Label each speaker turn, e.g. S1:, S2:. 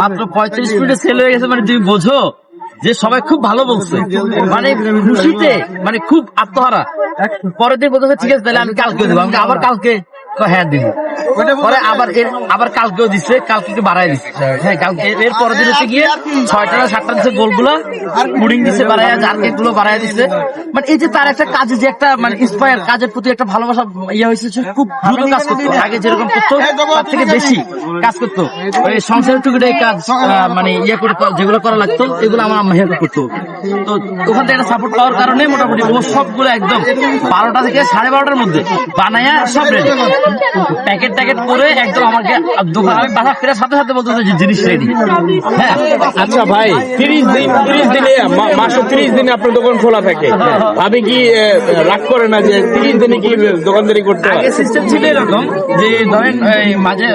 S1: মাত্র 35 মিনিটে সেল হয়ে গেছে, মানে তুমি বোঝো যে সবাই খুব ভালো বলছে, মানে খুশিতে মানে খুব আত্মহারা। পরের দিন বলতেছে ঠিক আছে তাহলে আমি কালকে দেবো, আমি আবার কালকে হ্যাঁ দিব, পরে আবার কালকেও দিচ্ছে, কালকে একটু বাড়াই দিচ্ছে। হ্যাঁ কালকে এর পরের দিন হচ্ছে গিয়ে 6টা না 7টা দিচ্ছে গোলগুলা, পুডিং দিচ্ছে বাড়াই, আর কেক গুলো বাড়াই দিচ্ছে। মানে এই যে তার একটা কাজে যে একটা মানে ইন্সপায়ার, কাজের প্রতি একটা ভালোবাসা ইয়ে হয়েছে, খুব দ্রুত কাজ করতো, আগে যেরকম করতো তার থেকে বেশি কাজ করতো। ওই সংসারের টুকুটাই কাজ মানে ইয়ে করে যেগুলো করা লাগতো এগুলো আমার আম্মা হেল্প করতো। তো ওখান থেকে একটা সাপোর্ট পাওয়ার কারণে মোটামুটি ও সবগুলো একদম 12টা থেকে 12:30টার মধ্যে বানায়া সব রেডি, প্যাকেট ট্যাকেট করে একদম আমাকে দোকান, আমি বাসা ফেরার সাথে সাথে বলতে যে জিনিস রেডি। হ্যাঁ
S2: আচ্ছা ভাই, 30 দিনে মাসে 30 দিনে আপনার দোকান খোলা থাকে, আমি কি রাগ করে না যে 30 দিনে কি দোকানদারি করতে হয়?
S1: আগে সিস্টেম ছিল এরকম যে ধরেন মাঝে